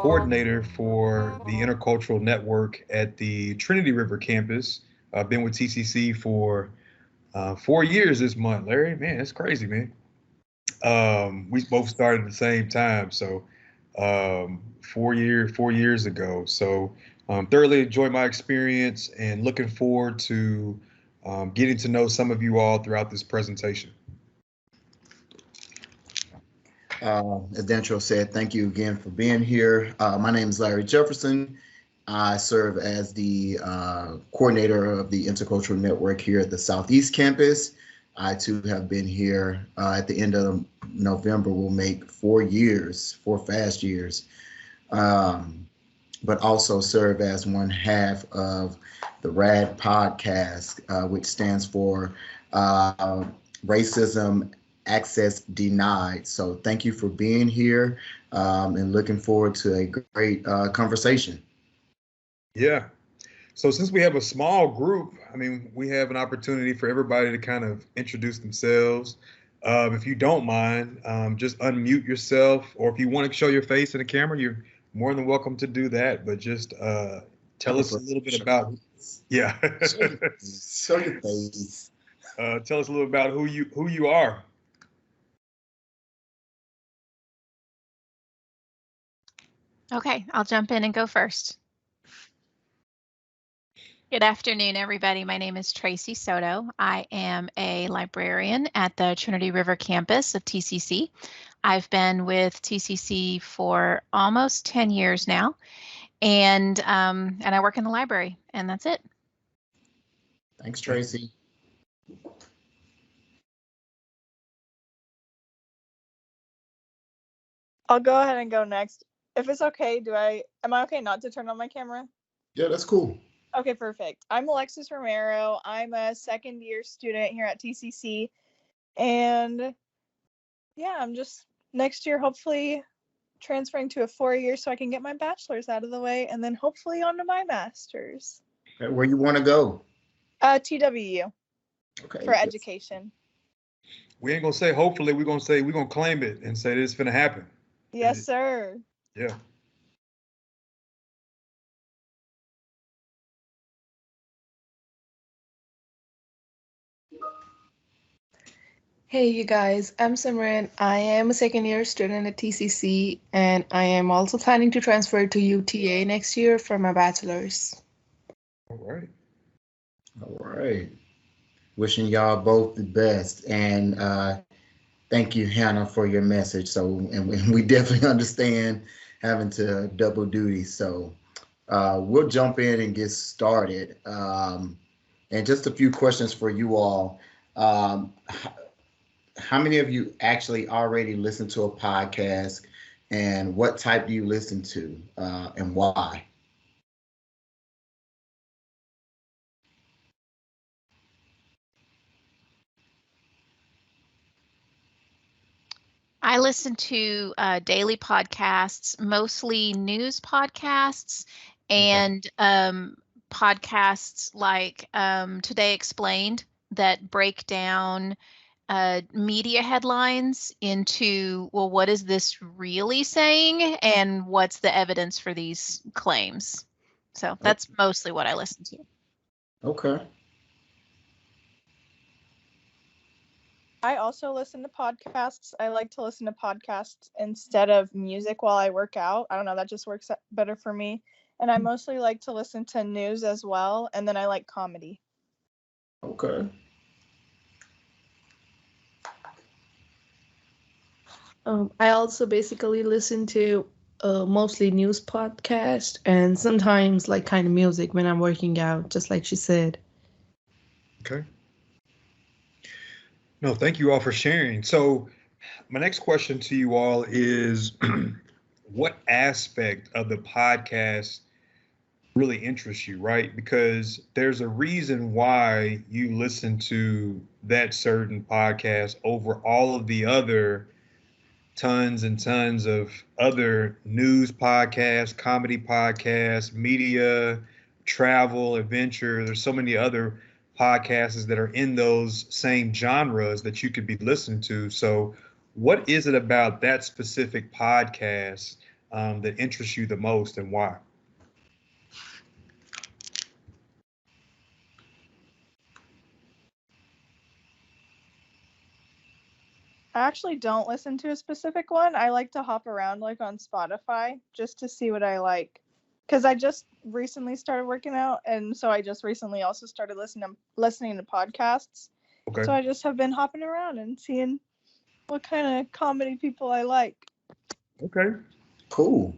coordinator for the Intercultural Network at the Trinity River campus. I've been with TCC for 4 years this month. Larry, man, that's crazy, man. We both started at the same time, so 4 years ago. So thoroughly enjoyed my experience and looking forward to getting to know some of you all throughout this presentation. As Dantrayl said, thank you again for being here. My name is Larry Jefferson. I serve as the coordinator of the Intercultural Network here at the Southeast Campus. I too have been here at the end of November. We'll make 4 fast years, but also serve as one half of the RAD podcast, which stands for Racism Access Denied. So thank you for being here and looking forward to a great conversation. Yeah. So since we have a small group, I mean, we have an opportunity for everybody to kind of introduce themselves. If you don't mind, just unmute yourself, or if you want to show your face in the camera, you're more than welcome to do that. But just tell us a little bit about, yeah. Show your face. Tell us a little about who you are. Okay, I'll jump in and go first. Good afternoon, everybody. My name is Tracy Soto. I am a librarian at the Trinity River campus of TCC. I've been with TCC for almost 10 years now, and I work in the library, and that's it. Thanks, Tracy. I'll go ahead and go next. If it's okay, am I okay not to turn on my camera? Yeah, that's cool. Okay, perfect. I'm Alexis Romero. I'm a second year student here at TCC. And yeah, I'm just next year hopefully transferring to a 4-year so I can get my bachelor's out of the way and then hopefully on to my master's. Where you want to go? TWU. Okay. For education. We ain't gonna say hopefully, we're gonna claim it and say this is gonna happen. Yes, sir. Yeah. Hey, you guys, I'm Simran. I am a second year student at TCC, and I am also planning to transfer to UTA next year for my bachelor's. All right. All right. Wishing y'all both the best. And thank you, Hannah, for your message. And we definitely understand having to double duty. So we'll jump in and get started. And just a few questions for you all. How many of you actually already listen to a podcast, and what type do you listen to and why? I listen to daily podcasts, mostly news podcasts, and podcasts like Today Explained that break down media headlines into, well, what is this really saying and what's the evidence for these claims? So that's mostly what I listen to. Okay. I also listen to podcasts. I like to listen to podcasts instead of music while I work out. I don't know, that just works better for me. And I mostly like to listen to news as well. And then I like comedy. Okay. I also basically listen to mostly news podcast and sometimes like kind of music when I'm working out, just like she said. Okay. No, thank you all for sharing. So my next question to you all is what aspect of the podcast really interests you, right? Because there's a reason why you listen to that certain podcast over all of the other tons and tons of other news podcasts, comedy podcasts, media, travel, adventure. There's so many other podcasts that are in those same genres that you could be listening to. So what is it about that specific podcast that interests you the most, and why? I actually don't listen to a specific one. I like to hop around like on Spotify just to see what I like. Because I just recently started working out, and so I just recently also started listening to podcasts. Okay. So I just have been hopping around and seeing what kind of comedy people I like. Okay. Cool.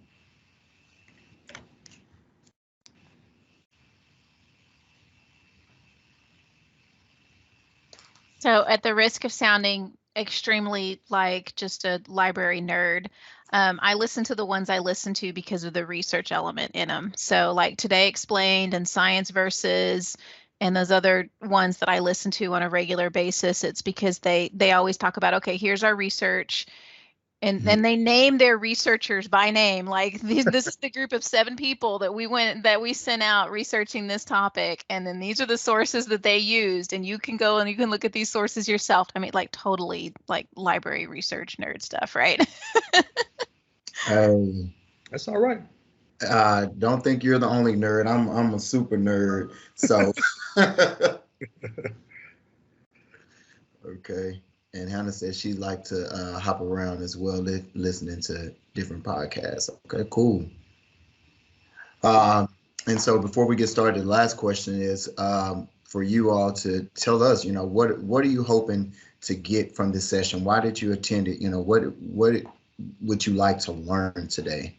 So, at the risk of sounding extremely like just a library nerd, I listen to the ones I listen to because of the research element in them. So, like Today Explained and Science Versus, and those other ones that I listen to on a regular basis, it's because they always talk about, okay, here's our research. And then they name their researchers by name. Like this is the group of 7 people that we sent out researching this topic, and then these are the sources that they used, and you can go and you can look at these sources yourself. I mean, like totally like library research nerd stuff, right? That's all right. Don't think you're the only nerd. I'm a super nerd. So okay. And Hannah says she like to hop around as well, listening to different podcasts. Okay, cool. And so before we get started, the last question is for you all to tell us, what are you hoping to get from this session? Why did you attend it? What would you like to learn today?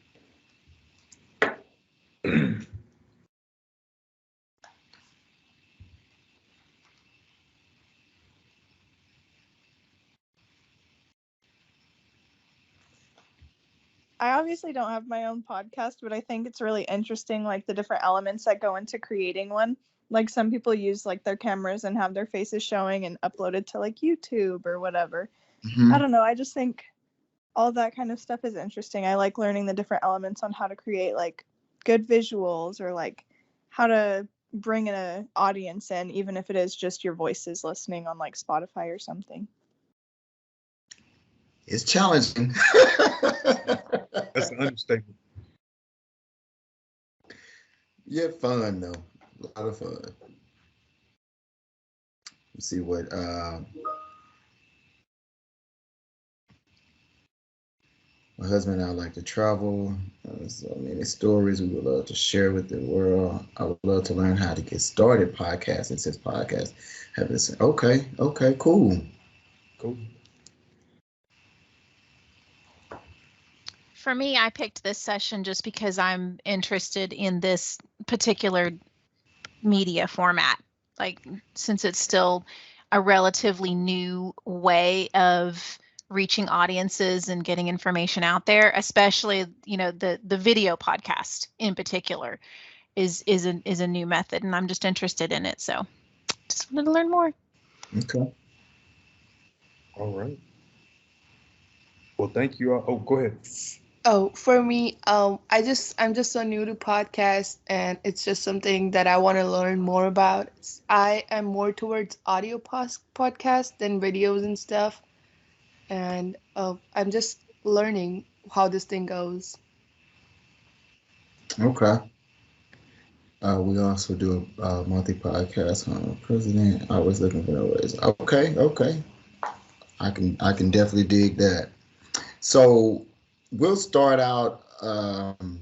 I obviously don't have my own podcast, but I think it's really interesting, like the different elements that go into creating one. Like some people use like their cameras and have their faces showing and upload it to like YouTube or whatever. Mm-hmm. I don't know. I just think all that kind of stuff is interesting. I like learning the different elements on how to create like good visuals or like how to bring an audience in, even if it is just your voices listening on like Spotify or something. It's challenging. That's an understatement. Yeah, fun though. A lot of fun. Let's see what my husband and I like to travel. So many stories we would love to share with the world. I would love to learn how to get started podcasting since podcasts have this. Okay, cool. Cool. For me, I picked this session just because I'm interested in this particular media format. Like, since it's still a relatively new way of reaching audiences and getting information out there, especially, the video podcast in particular is a new method, and I'm just interested in it. So just wanted to learn more. Okay. All right. Well, thank you. Oh, go ahead. Oh, for me, I'm just so new to podcasts, and it's just something that I want to learn more about. I am more towards audio podcasts than videos and stuff, and I'm just learning how this thing goes. Okay. We also do a monthly podcast on president. I was looking for no ways. Okay. I can definitely dig that. So we'll start out and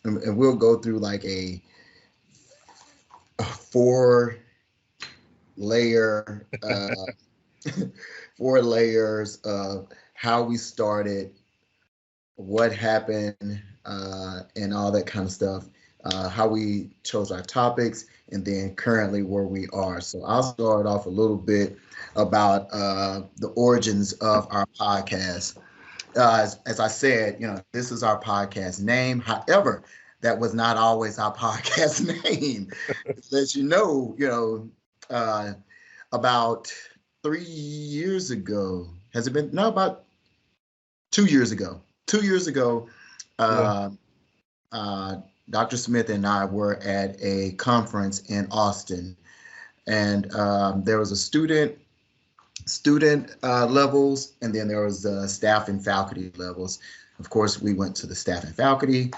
we'll go through like a 4 layer 4 layers of how we started, what happened, and all that kind of stuff, how we chose our topics, and then currently where we are. So I'll start off a little bit about the origins of our podcast. As I said, this is our podcast name. However, that was not always our podcast name. As you know, about 3 years ago, has it been? No, about 2 years ago. 2 years ago, Dr. Smith and I were at a conference in Austin, and there was a student student levels, and then there was the staff and faculty levels. Of course, we went to the staff and faculty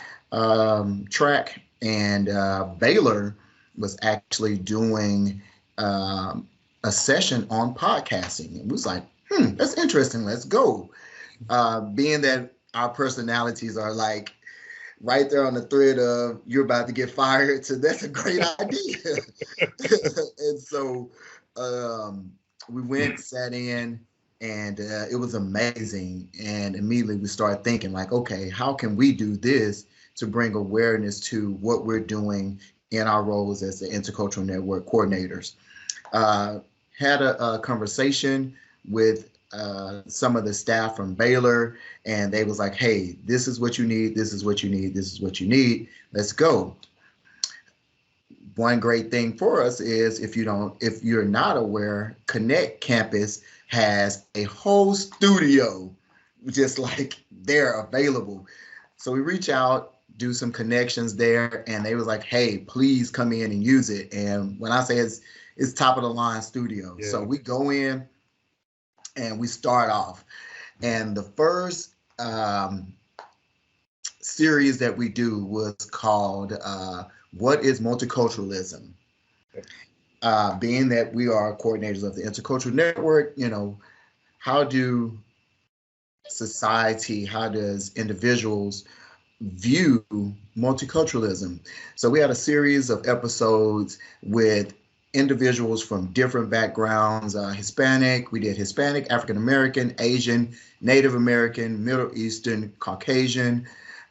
track, and Baylor was actually doing a session on podcasting. It was like, that's interesting. Let's go. Being that our personalities are like right there on the thread of you're about to get fired, so that's a great idea. And so we went, sat in, and it was amazing. And immediately we started thinking like, okay, how can we do this to bring awareness to what we're doing in our roles as the Intercultural Network coordinators? Had a conversation with some of the staff from Baylor, and they was like, hey, this is what you need, this is what you need, this is what you need, let's go. One great thing for us is if you're not aware, Connect Campus has a whole studio just like they're available. So we reach out, do some connections there, and they was like, hey, please come in and use it. And when I say it's top of the line studio. Yeah. So we go in and we start off. And the first series that we do was called What is Multiculturalism? Being that we are coordinators of the Intercultural Network, how do society, how does individuals view multiculturalism? So we had a series of episodes with individuals from different backgrounds, Hispanic, we did Hispanic, African American, Asian, Native American, Middle Eastern, Caucasian,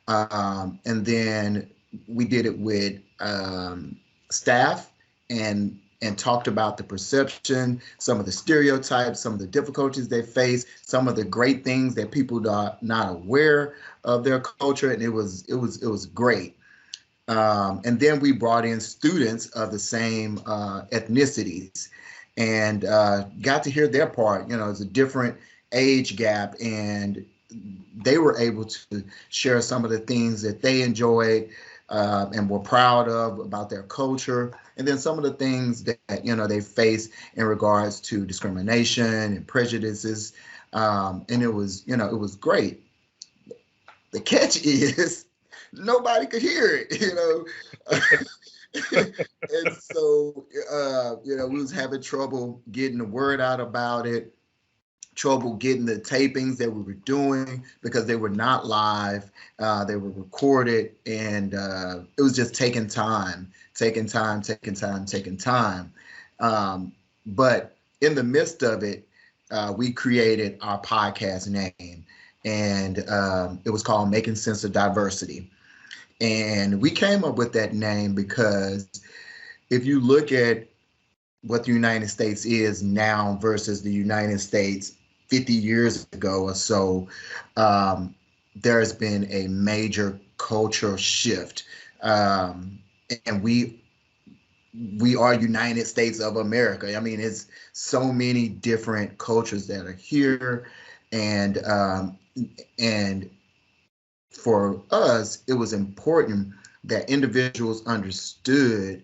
and then we did it with staff and talked about the perception, some of the stereotypes, some of the difficulties they face, some of the great things that people are not aware of their culture, and it was great. And then we brought in students of the same ethnicities and got to hear their part. It's a different age gap, and they were able to share some of the things that they enjoyed and were proud of about their culture, and then some of the things that they face in regards to discrimination and prejudices. And it was great. The catch is nobody could hear it, and so we was having trouble getting the word out about it, trouble getting the tapings that we were doing because they were not live, they were recorded, and it was just taking time. But in the midst of it, we created our podcast name, and it was called Making Sense of Diversity. And we came up with that name because if you look at what the United States is now versus the United States 50 years ago or so, there's been a major cultural shift. And we are United States of America. I mean, it's so many different cultures that are here. And for us, it was important that individuals understood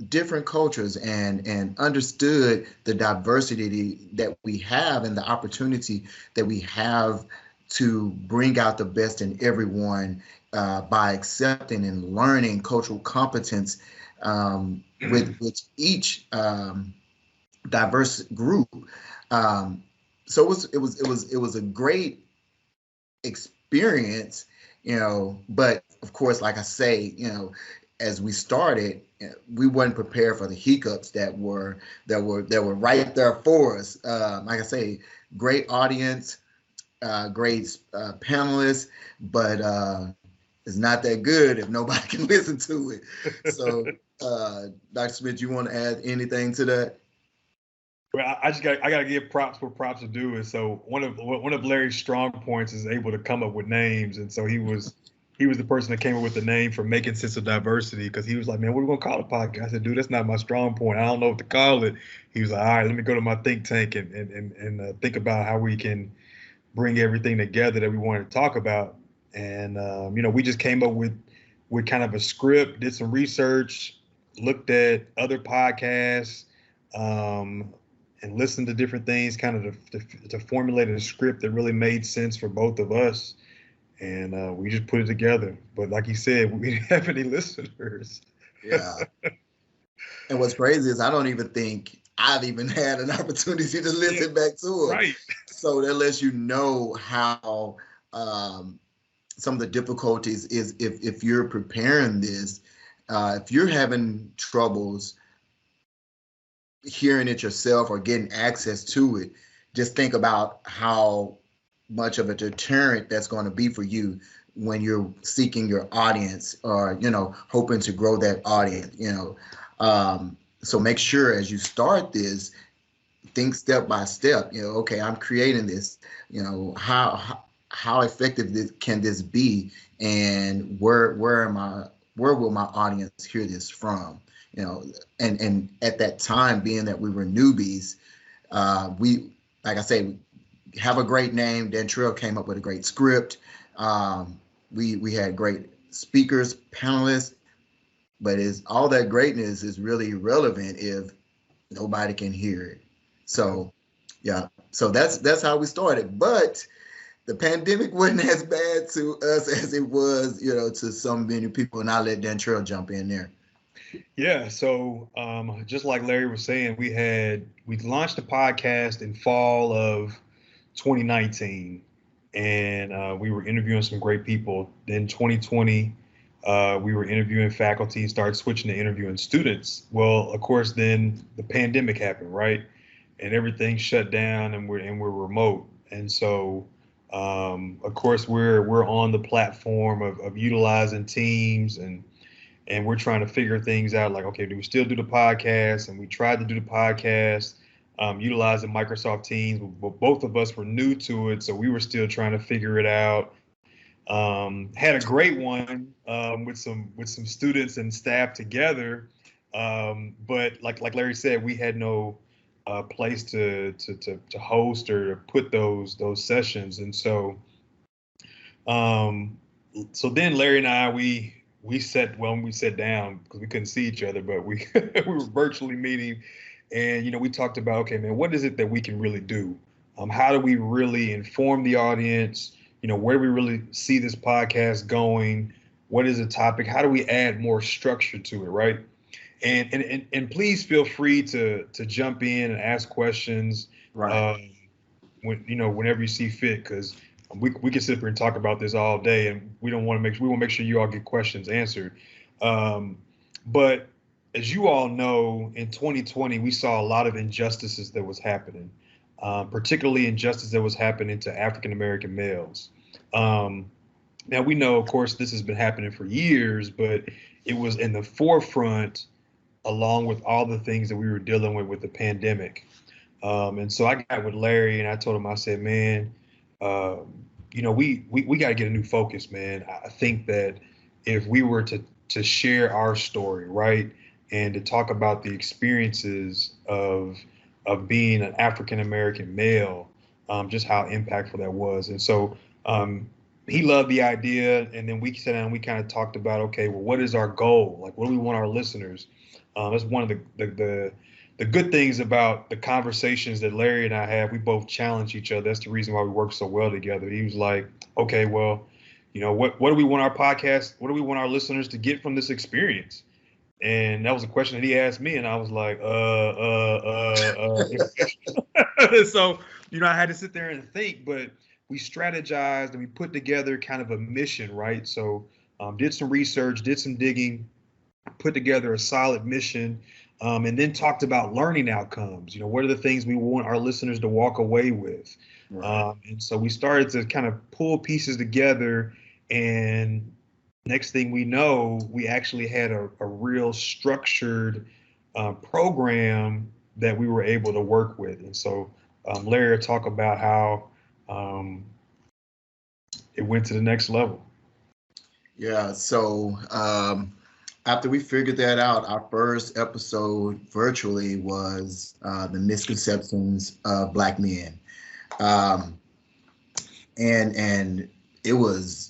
different cultures and understood the diversity that we have and the opportunity that we have to bring out the best in everyone by accepting and learning cultural competence with each diverse group. So it was a great experience, but of course, like I say, as we started, we weren't prepared for the hiccups that were right there for us. Like I say, great audience, great panelists, but it's not that good if nobody can listen to it. So, Dr. Smith, you want to add anything to that? Well, I gotta give props where props are due. And so one of Larry's strong points is able to come up with names, and so he was the person that came up with the name for Making Sense of Diversity, because he was like, man, what are we gonna call the podcast? I said, dude, that's not my strong point. I don't know what to call it. He was like, all right, let me go to my think tank and think about how we can bring everything together that we wanted to talk about. And we just came up with kind of a script, did some research, looked at other podcasts, and listened to different things, kind of to formulate a script that really made sense for both of us. And we just put it together. But like you said, we didn't have any listeners. Yeah. And what's crazy is I don't even think I've even had an opportunity to listen back to it. Right. So that lets you know how some of the difficulties is if you're preparing this, if you're having troubles hearing it yourself or getting access to it, just think about how much of a deterrent that's going to be for you when you're seeking your audience or, hoping to grow that audience, so make sure as you start this, think step by step, okay, I'm creating this, how effective can this be, and where will my audience hear this from? And at that time, being that we were newbies, we, like I say, have a great name. Dantrayl came up with a great script. We had great speakers, panelists, but all that greatness is really irrelevant if nobody can hear it. So, yeah. So that's how we started. But the pandemic wasn't as bad to us as it was, to so many people. And I'll let Dantrayl jump in there. Yeah. So just like Larry was saying, we launched the podcast in fall of 2019, and we were interviewing some great people. Then 2020, we were interviewing faculty, started switching to interviewing students. Well, of course, then the pandemic happened, right? And everything shut down, and we're remote. And so, of course, we're on the platform of utilizing Teams, and we're trying to figure things out. Like, okay, do we still do the podcast? And we tried to do the podcast utilizing Microsoft Teams, but both of us were new to it, so we were still trying to figure it out. Had a great one with some students and staff together, but like Larry said, we had no place to host or to put those sessions, and so then Larry and I we sat down because we couldn't see each other, but we we were virtually meeting, and we talked about, okay, man, what is it that we can really do? How do we really inform the audience? Where do we really see this podcast going? What is the topic? How do we add more structure to it, right? And please feel free to jump in and ask questions, right? Whenever you see fit, because we can sit here and talk about this all day, and we want to make sure you all get questions answered. But as you all know, in 2020, we saw a lot of injustices that was happening. Particularly injustice that was happening to African American males. Now we know, of course, this has been happening for years, but it was in the forefront along with all the things that we were dealing with the pandemic. And so I got with Larry and I told him, I said, man, we got to get a new focus, man. I think that if we were to share our story, right, and to talk about the experiences of being an African American male, just how impactful that was. And so he loved the idea, and then we sat down and we kind of talked about, okay, well, what is our goal? Like, what do we want our listeners? That's one of the good things about the conversations that Larry and I have. We both challenge each other. That's the reason why we work so well together. He was like, okay, well, what do we want our podcast? What do we want our listeners to get from this experience? And that was a question that he asked me, and I was like, So, I had to sit there and think, but we strategized and we put together kind of a mission, right? So, did some research, did some digging, put together a solid mission, and then talked about learning outcomes. What are the things we want our listeners to walk away with? Right. And so we started to kind of pull pieces together, and next thing we know, we actually had a real structured program that we were able to work with. And so Larry will talk about how it went to the next level. Yeah, so after we figured that out, our first episode virtually was the Misconceptions of Black Men. And it was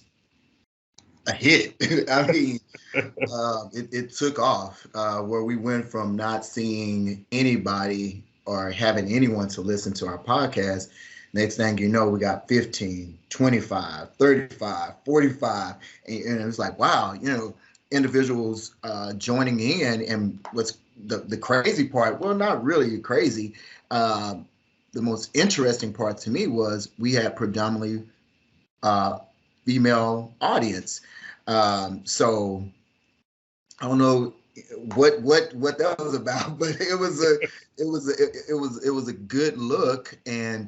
a hit. I mean, it took off where we went from not seeing anybody or having anyone to listen to our podcast. Next thing you know, we got 15, 25, 35, 45. And it was like, wow, individuals joining in. And what's the crazy part, well, not really crazy. The most interesting part to me was we had predominantly female audience. So I don't know what that was about, but it was a good look, and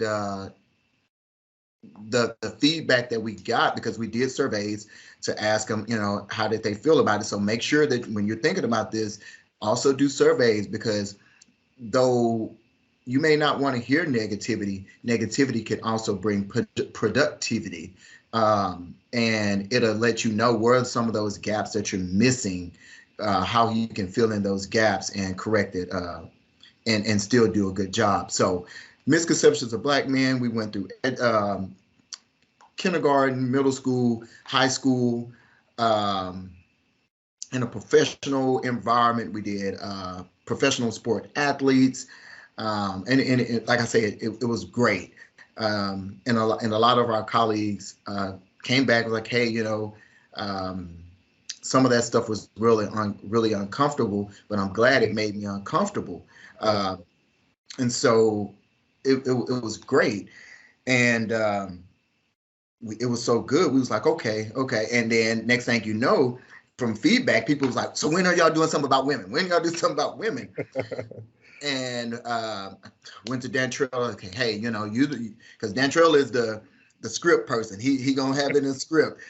the feedback that we got, because we did surveys to ask them, how did they feel about it. So make sure that when you're thinking about this, also do surveys, because though you may not want to hear negativity can also bring productivity, and it'll let you know where are some of those gaps that you're missing, how you can fill in those gaps and correct it, and still do a good job. So Misconceptions of Black Men, we went through kindergarten, middle school, high school, in a professional environment. We did professional sport athletes, and like I said, it was great. And a lot of our colleagues came back like, hey, some of that stuff was really uncomfortable, but I'm glad it made me uncomfortable. And so it was great. And it was so good. We was like, okay. And then next thing you know, from feedback, people was like, so when are y'all doing something about women? When y'all do something about women? And went to Dantrayl. Okay, hey, because Dantrayl is the script person. He gonna have it in script.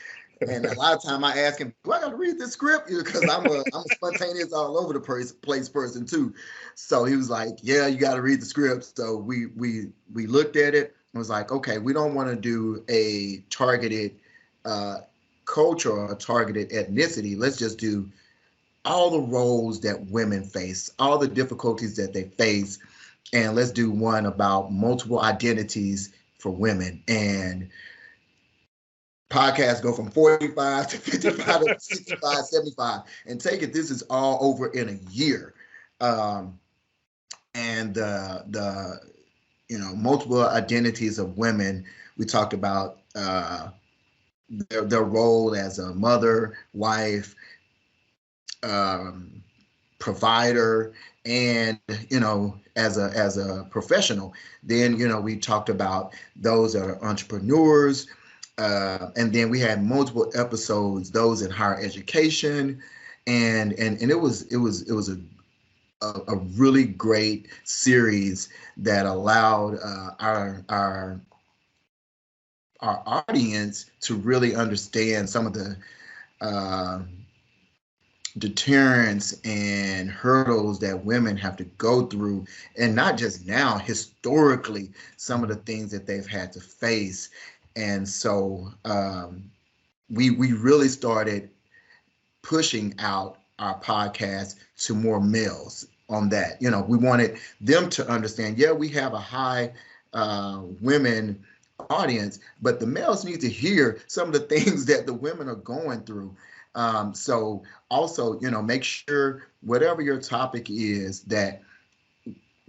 And a lot of time I ask him, do I got to read this script? Because I'm a spontaneous all over the place person too. So he was like, yeah, you got to read the script. So we looked at it and was like, okay, we don't want to do a targeted culture or a targeted ethnicity. Let's just do all the roles that women face, all the difficulties that they face. And let's do one about multiple identities for women. And podcasts go from 45 to 55 to 65, 75, and take it. This is all over in a year. And the multiple identities of women. We talked about their role as a mother, wife, provider, and as a professional. Then we talked about those that are entrepreneurs. And then we had multiple episodes, those in higher education, and it was a really great series that allowed our audience to really understand some of the deterrents and hurdles that women have to go through, and not just now, historically, some of the things that they've had to face. And so we really started pushing out our podcast to more males on that. We wanted them to understand, yeah, we have a high women audience, but the males need to hear some of the things that the women are going through. So also, make sure whatever your topic is, that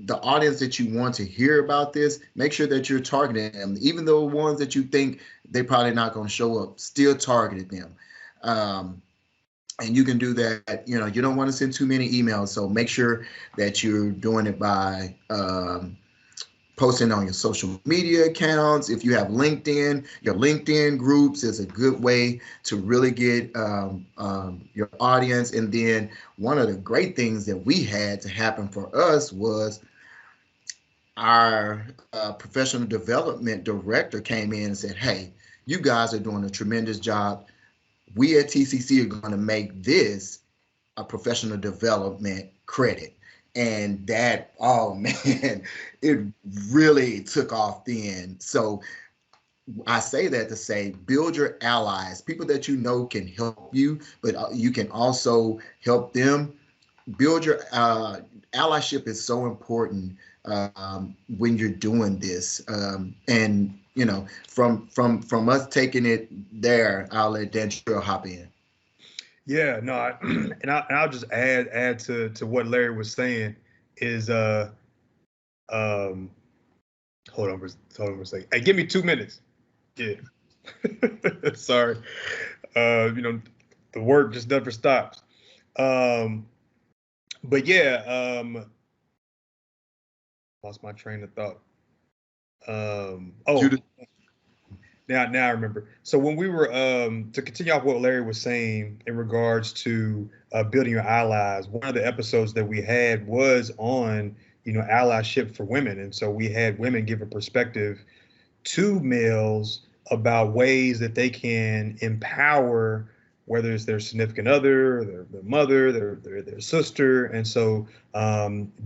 the audience that you want to hear about this, make sure that you're targeting them. Even the ones that you think they're probably not going to show up, still targeted them. And you can do that. You don't want to send too many emails. So make sure that you're doing it by posting on your social media accounts. If you have LinkedIn, your LinkedIn groups is a good way to really get your audience. And then one of the great things that we had to happen for us was our professional development director came in and said, hey, you guys are doing a tremendous job. We at TCC are going to make this a professional development credit. And that, oh man, it really took off then. So I say that to say, build your allies, people that can help you, but you can also help them. Build your allyship is so important when you're doing this. And from us taking it there, I'll let Dantrayl hop in. Yeah, no, I'll just add to what Larry was saying is Hold on for a second. Hey, give me 2 minutes. Yeah. Sorry. The work just never stops. But yeah, lost my train of thought. Now I remember. So when we were to continue off what Larry was saying in regards to building your allies, one of the episodes that we had was on allyship for women, and so we had women give a perspective to males about ways that they can empower, whether it's their significant other, their mother, their sister, and so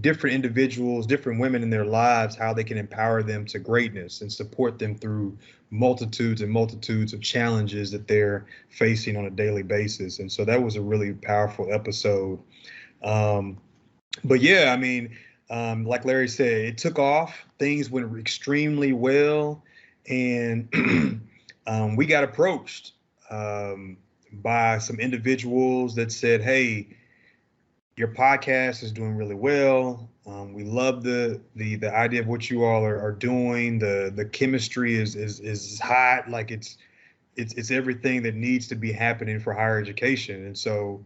different individuals, different women in their lives, how they can empower them to greatness and support them through multitudes and multitudes of challenges that they're facing on a daily basis. And so that was a really powerful episode. But yeah, I mean, like Larry said, it took off. Things went extremely well, and we got approached by some individuals that said, "Hey, your podcast is doing really well. We love the idea of what you all are doing. The chemistry is hot. Like it's everything that needs to be happening for higher education." And so,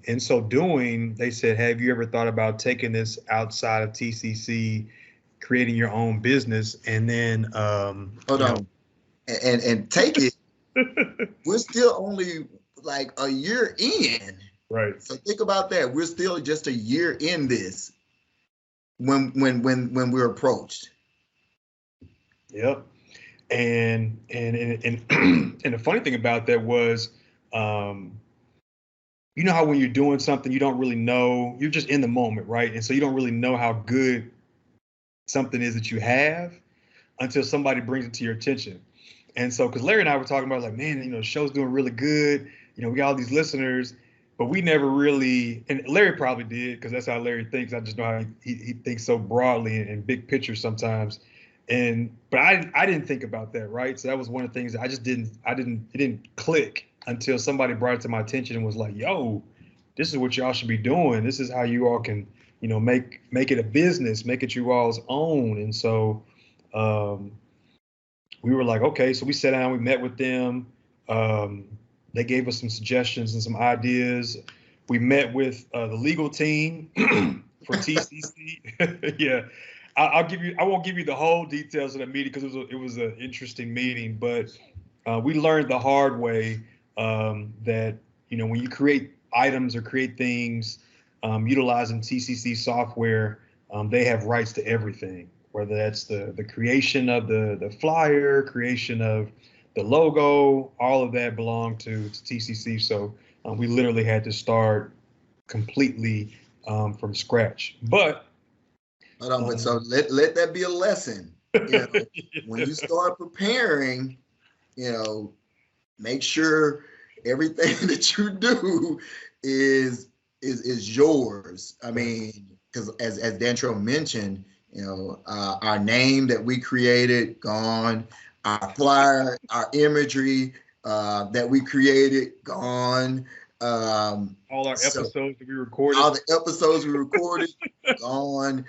in so doing, they said, "Have you ever thought about taking this outside of TCC, creating your own business, and then hold on, and take it?" We're still only like a year in. Right. So think about that. We're still just a year in this when we're approached. Yep. And and the funny thing about that was, you know how when you're doing something, you don't really know, you're just in the moment, right? And so you don't really know how good something is that you have until somebody brings it to your attention. And so, because Larry and I were talking about, like, man, the show's doing really good. We got all these listeners, but we never really, and Larry probably did, because that's how Larry thinks. I just know how he thinks so broadly and big picture sometimes. But I didn't think about that, right? So that was one of the things that it didn't click until somebody brought it to my attention and was like, yo, this is what y'all should be doing. This is how you all can, make it a business, make it you all's own. And so we were like, okay, so we sat down, we met with them. They gave us some suggestions and some ideas. We met with the legal team for TCC. Yeah, I won't give you the whole details of the meeting because it was an interesting meeting, but we learned the hard way that when you create items or create things utilizing TCC software, they have rights to everything, whether that's the creation of the flyer, creation of the logo, all of that belonged to TCC. So we literally had to start completely from scratch. But so let that be a lesson. When you start preparing, make sure everything that you do is yours. I mean, because as Dantrayl mentioned, our name that we created, gone. Our flyer, our imagery that we created, gone. All our episodes that we recorded. All the episodes we recorded, gone.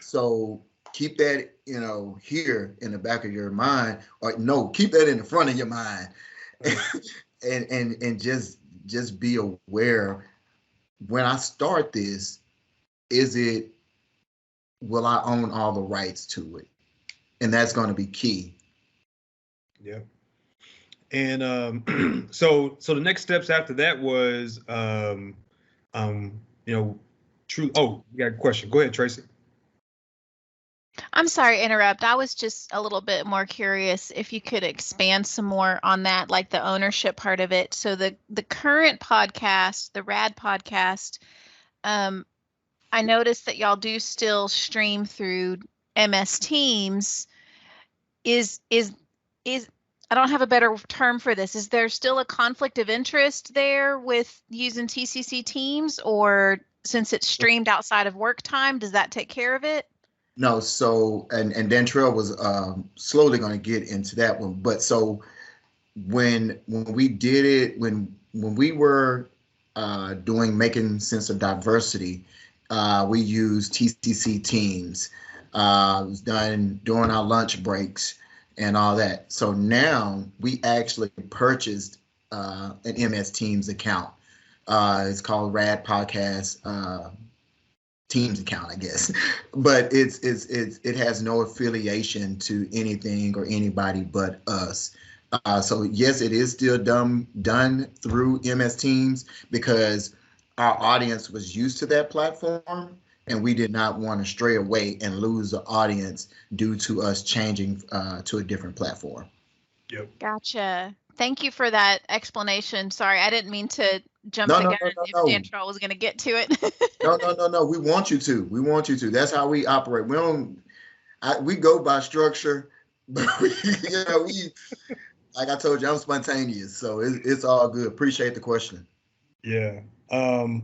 So keep that, here in the back of your mind, or no, keep that in the front of your mind, and just be aware. When I start this, will I own all the rights to it? And that's going to be key. Yeah. And so the next steps after that was, true. Oh, you got a question. Go ahead, Tracy. I'm sorry to interrupt. I was just a little bit more curious if you could expand some more on that, like the ownership part of it. So the current podcast, the RAD podcast, I noticed that y'all do still stream through MS Teams. Is I don't have a better term for this. Is there still a conflict of interest there with using TCC Teams, or since it's streamed outside of work time, does that take care of it? No. So, and Dantrayl was slowly going to get into that one. But so when we did it, when we were making sense of diversity, We use TCC Teams. It was done during our lunch breaks and all that. So now we actually purchased an MS Teams account. It's called Rad Podcast Teams account, I guess, but it has no affiliation to anything or anybody but us. So yes, it is still done through MS Teams because our audience was used to that platform, and we did not want to stray away and lose the audience due to us changing to a different platform. Yep. Gotcha. Thank you for that explanation. Sorry, I didn't mean to jump No, the no, gun no, no, if no. Dantrayl was going to get to it. No. We want you to. We want you to. That's how we operate. We don't. We go by structure, but we like I told you, I'm spontaneous, so it's all good. Appreciate the question. Yeah. So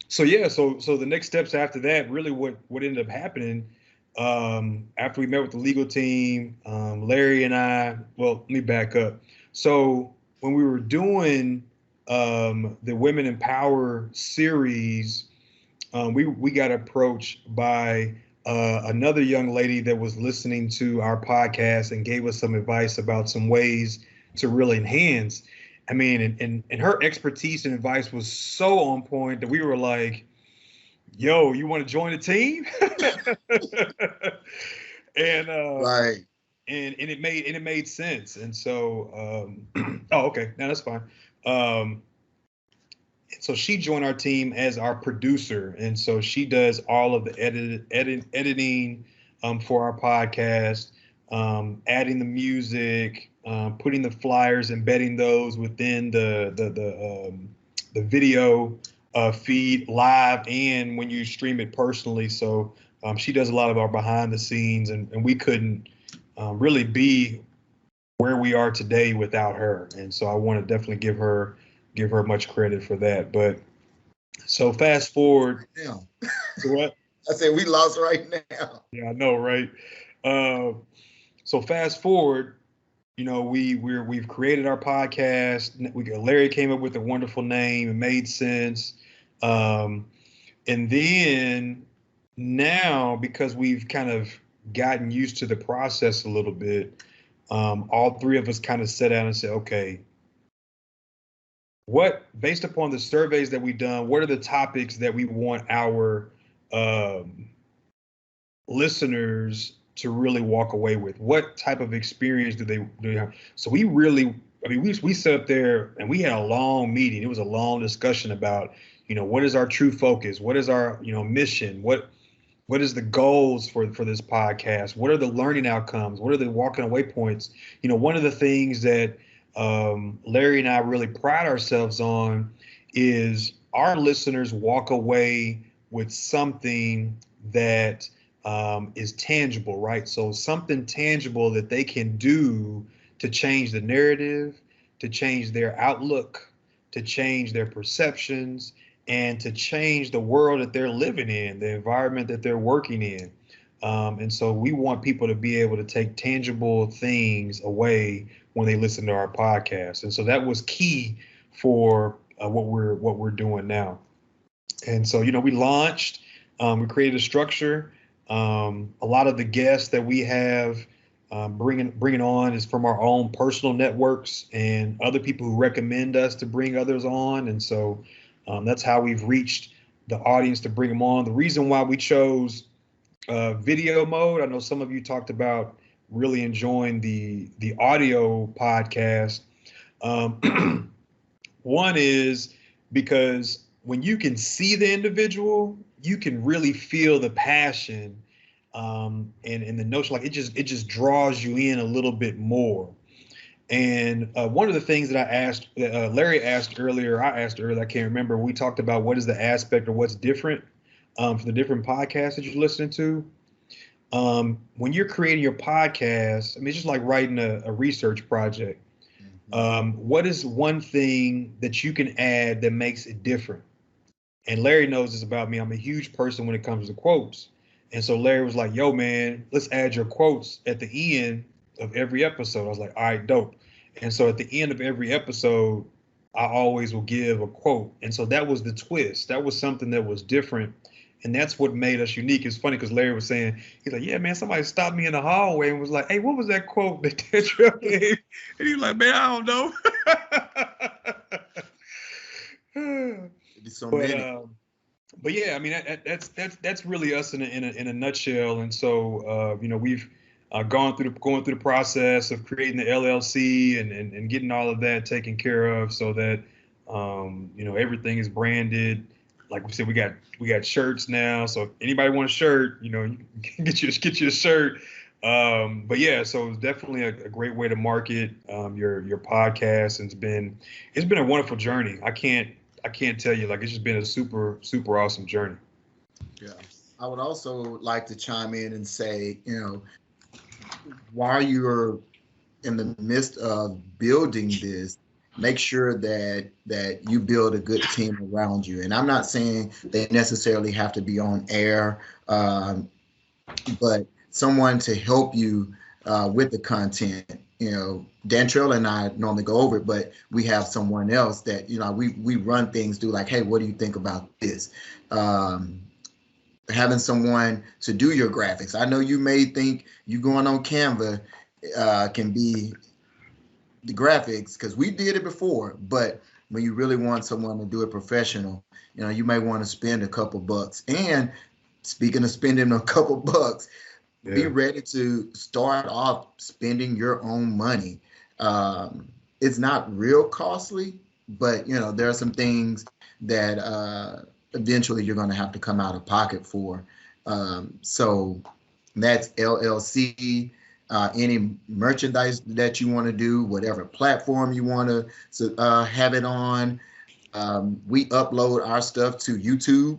the next steps after that, really what ended up happening, after we met with the legal team, Larry and I, well, let me back up. So when we were doing the Women in Power series, we got approached by another young lady that was listening to our podcast and gave us some advice about some ways to really enhance. I mean, and her expertise and advice was so on point that we were like, yo, you want to join the team? And Right. and it made sense. And so oh, okay, now that's fine. So she joined our team as our producer, and so she does all of the editing for our podcast, adding the music, putting the flyers, embedding those within the video feed live and when you stream it personally. So she does a lot of our behind the scenes, and we couldn't really be where we are today without her. And so I want to definitely give her much credit for that. But so fast forward. Yeah. So what? I said we lost right now. Yeah, I know, right? So fast forward, we've created our podcast. Larry came up with a wonderful name. It made sense. And then now, because we've kind of gotten used to the process a little bit, all three of us kind of sat down and said, okay, based upon the surveys that we've done, what are the topics that we want our listeners to really walk away with? What type of experience do they have? So we sat up there and we had a long meeting. It was a long discussion about, what is our true focus? What is our, mission? What is the goals for this podcast? What are the learning outcomes? What are the walking away points? One of the things that Larry and I really pride ourselves on is our listeners walk away with something that is tangible, right? So something tangible that they can do to change the narrative, to change their outlook, to change their perceptions, and to change the world that they're living in, the environment that they're working in. And so we want people to be able to take tangible things away when they listen to our podcast. And so that was key for what we're doing now. And so, we launched, we created a structure. A lot of the guests that we have bringing on is from our own personal networks and other people who recommend us to bring others on. And so that's how we've reached the audience to bring them on. The reason why we chose video mode, I know some of you talked about really enjoying the audio podcast. One is because when you can see the individual, you can really feel the passion and the notion, like it just draws you in a little bit more. And one of the things that I asked, Larry asked earlier, I can't remember, we talked about what is the aspect or what's different for the different podcasts that you're listening to. When you're creating your podcast, it's just like writing a research project. What is one thing that you can add that makes it different? And Larry knows this about me. I'm a huge person when it comes to quotes. And so Larry was like, yo, man, let's add your quotes at the end of every episode. I was like, all right, dope. And so at the end of every episode, I always will give a quote. And so that was the twist. That was something that was different. And that's what made us unique. It's funny because Larry was saying, he's like, yeah, man, somebody stopped me in the hallway and was like, hey, what was that quote that Dantrayl gave? And he was like, man, I don't know. So but yeah, I mean, that's really us in a nutshell. And so, we've going through the process of creating the LLC and getting all of that taken care of so that, everything is branded. Like we said, we got shirts now. So if anybody wants a shirt, you can get you a shirt. But yeah, so it's definitely a great way to market your podcast, and it's been a wonderful journey. I can't tell you, like, it's just been a super, super awesome journey. Yeah. I would also like to chime in and say, while you're in the midst of building this, make sure that you build a good team around you. And I'm not saying they necessarily have to be on air, but someone to help you with the content. Dantrayl and I normally go over it, but we have someone else that, we run things through, like, hey, what do you think about this? Having someone to do your graphics. I know you may think you going on Canva can be the graphics, because we did it before, but when you really want someone to do it professional, you may want to spend a couple bucks. And speaking of spending a couple bucks, be ready to start off spending your own money. It's not real costly, but there are some things that eventually you're going to have to come out of pocket for. So that's LLC. Any merchandise that you want to do, whatever platform you want to have it on. We upload our stuff to YouTube,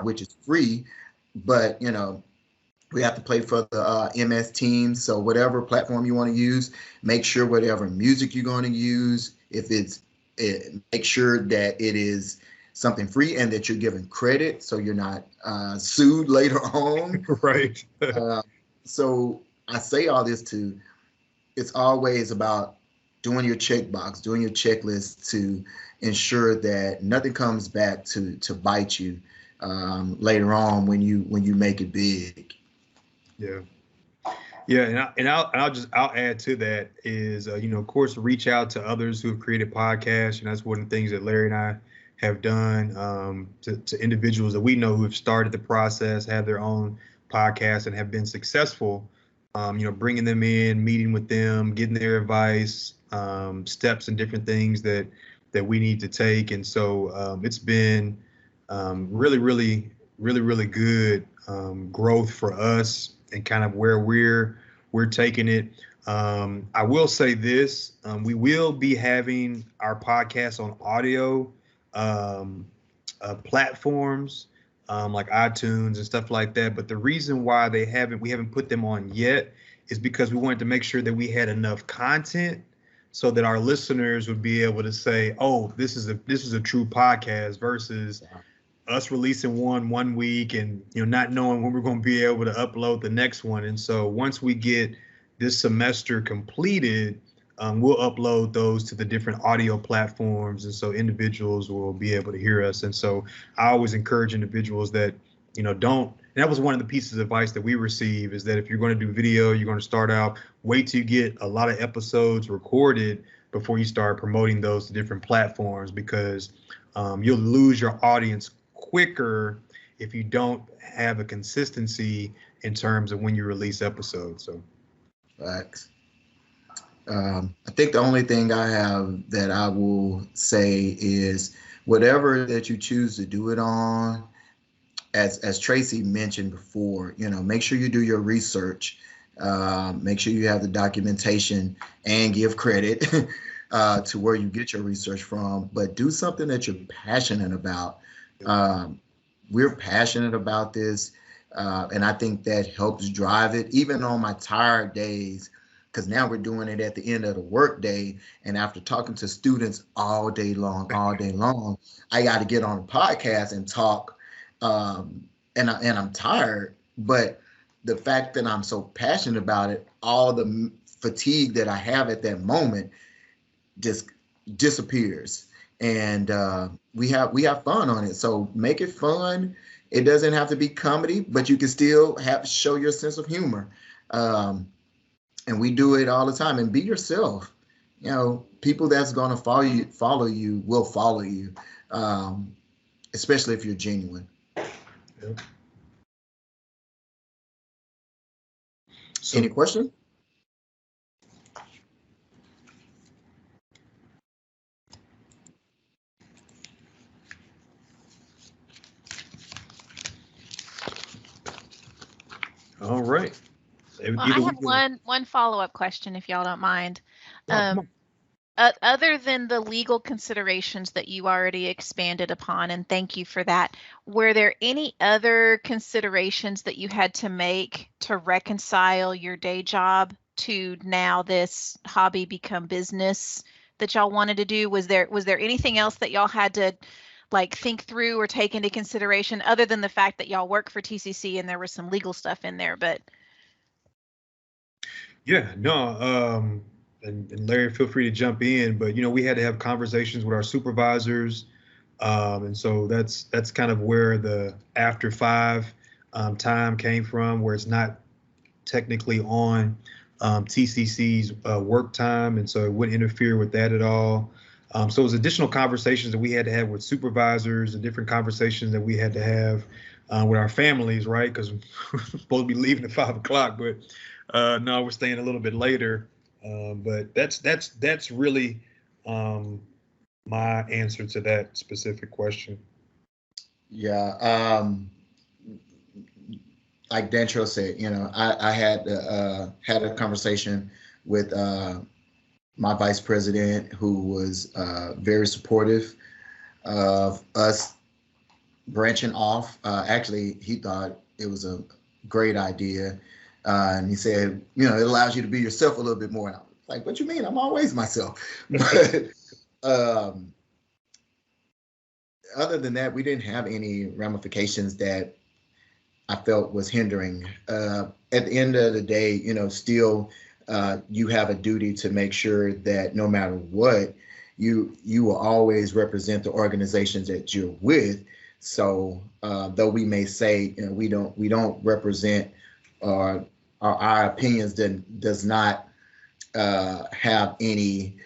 which is free, but we have to pay for the MS Teams. So whatever platform you want to use, make sure whatever music you're going to use, make sure that it is something free and that you're given credit, so you're not sued later on. Right. So I say all this it's always about doing your checkbox, doing your checklist to ensure that nothing comes back to bite you later on when you make it big. Yeah. Yeah, and I'll add to that is of course, reach out to others who have created podcasts, and that's one of the things that Larry and I have done to individuals that we know who have started the process, have their own podcast, and have been successful. Bringing them in, meeting with them, getting their advice, steps and different things that we need to take. And so it's been really, really, really, really good growth for us and kind of where we're taking it. I will say this, we will be having our podcast on audio platforms, like iTunes and stuff like that. But the reason why we haven't put them on yet is because we wanted to make sure that we had enough content so that our listeners would be able to say, oh, this is a true podcast, versus us releasing one week and not knowing when we're going to be able to upload the next one. And so once we get this semester completed, we'll upload those to the different audio platforms, and so individuals will be able to hear us. And so I always encourage individuals that don't. And that was one of the pieces of advice that we receive, is that if you're going to do video, you're going to start out, wait till you get a lot of episodes recorded before you start promoting those to different platforms, because you'll lose your audience quicker if you don't have a consistency in terms of when you release episodes. So facts. I think the only thing I have that I will say is whatever that you choose to do it on, as Tracy mentioned before, make sure you do your research, make sure you have the documentation and give credit to where you get your research from, but do something that you're passionate about. We're passionate about this, and I think that helps drive it, even on my tired days, because now we're doing it at the end of the work day. And after talking to students all day long, I got to get on a podcast and talk. And I'm tired, but the fact that I'm so passionate about it, all the fatigue that I have at that moment just disappears. And we have fun on it. So make it fun. It doesn't have to be comedy, but you can still show your sense of humor. And we do it all the time. And be yourself. You know, people that's going to follow you will follow you, especially if you're genuine. Yep. So, any question? all right. Well, I have one follow-up question, if y'all don't mind. Come on. Other than the legal considerations that you already expanded upon, and thank you for that, were there any other considerations that you had to make to reconcile your day job to now this hobby become business that y'all wanted to do? Was there anything else that y'all had to like think through or take into consideration other than the fact that y'all work for TCC and there was some legal stuff in there? But yeah, no, and Larry, feel free to jump in, but you know, we had to have conversations with our supervisors, and so that's kind of where the after 5 time came from, where it's not technically on TCC's work time, and so it wouldn't interfere with that at all. So it was additional conversations that we had to have with supervisors and different conversations that we had to have with our families, right? Because we're supposed to be leaving at 5 o'clock, but no, we're staying a little bit later. But that's really my answer to that specific question. Yeah. Like Dantrayl said, you know, I had a conversation with my vice president, who was very supportive of us branching off. Actually, he thought it was a great idea. And he said, you know, it allows you to be yourself a little bit more. And I was like, what you mean? I'm always myself. But other than that, we didn't have any ramifications that I felt was hindering. At the end of the day, you know, still you have a duty to make sure that no matter what, you will always represent the organizations that you're with. So though we may say, you know, we don't represent our opinions does not have any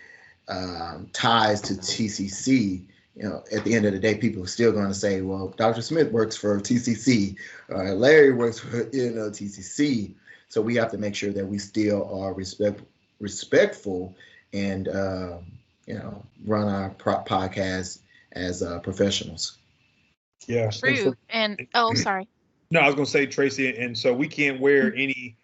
ties to TCC. You know, at the end of the day, people are still going to say, well, Dr. Smith works for TCC, Larry works for, you know, TCC. So we have to make sure that we still are respectful and, you know, run our podcast as professionals. Yeah. true. And oh, sorry. No, I was going to say, Tracy, and so we can't wear anything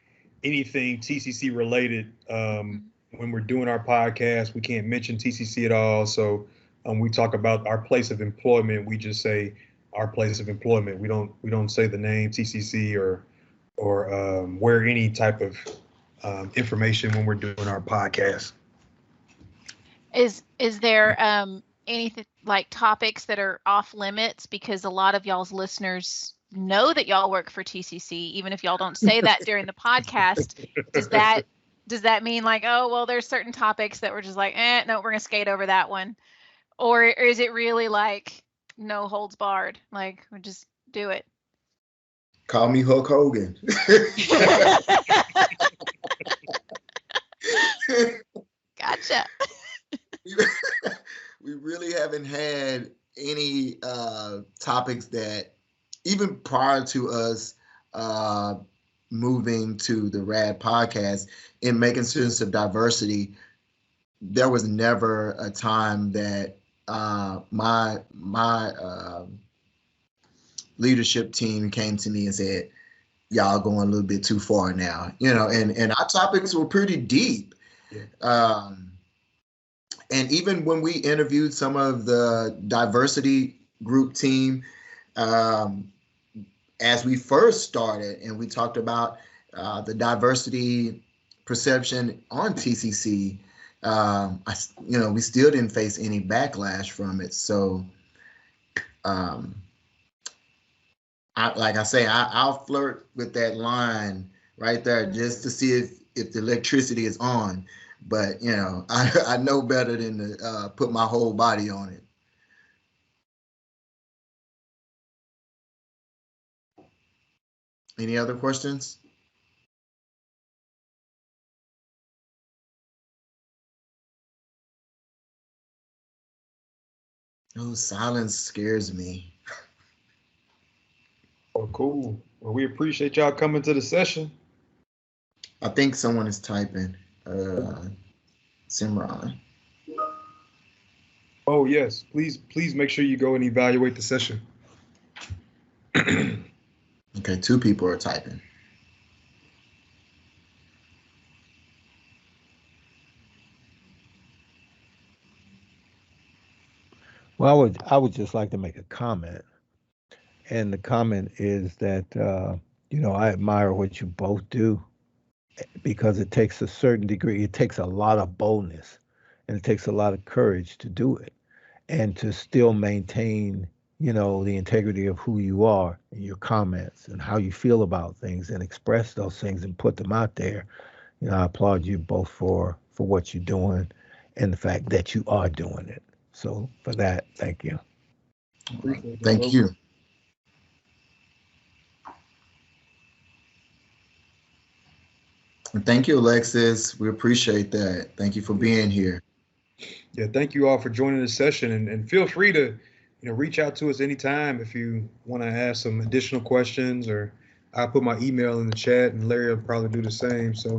TCC related when we're doing our podcast. We can't mention TCC at all. So we talk about our place of employment. We just say our place of employment. We don't say the name TCC or wear any type of information when we're doing our podcast. Is there anything like topics that are off limits, because a lot of y'all's listeners know that y'all work for TCC, even if y'all don't say that during the podcast? Does that mean like, oh, well, there's certain topics that we're just like, no, we're gonna skate over that one? Or is it really like no holds barred? Like, we just do it. Call me Hulk Hogan. Gotcha. We really haven't had any topics that, even prior to us moving to the RAD podcast, in making sense of diversity, there was never a time that my leadership team came to me and said, y'all going a little bit too far now, you know, and our topics were pretty deep. Yeah. And even when we interviewed some of the diversity group team, as we first started, and we talked about the diversity perception on TCC, we still didn't face any backlash from it. So, I'll flirt with that line right there just to see if the electricity is on. But, you know, I know better than to put my whole body on it. Any other questions? Oh, silence scares me. Oh, cool. Well, we appreciate y'all coming to the session. I think someone is typing. Simran. Oh, yes. Please make sure you go and evaluate the session. Okay, 2 people are typing. Well, I would just like to make a comment, and the comment is that I admire what you both do because it takes a certain degree. It takes a lot of boldness, and it takes a lot of courage to do it, and to still maintain, the integrity of who you are and your comments and how you feel about things, and express those things and put them out there. I applaud you both for what you're doing and the fact that you are doing it. So for that, thank you. Appreciate that, Thank bro. you. And thank you, Alexis. We appreciate that. Thank you for being here. Yeah, thank you all for joining the session, and feel free to, reach out to us anytime if you want to ask some additional questions, or I'll put my email in the chat, and Larry will probably do the same. So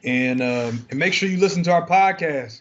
and make sure you listen to our podcast.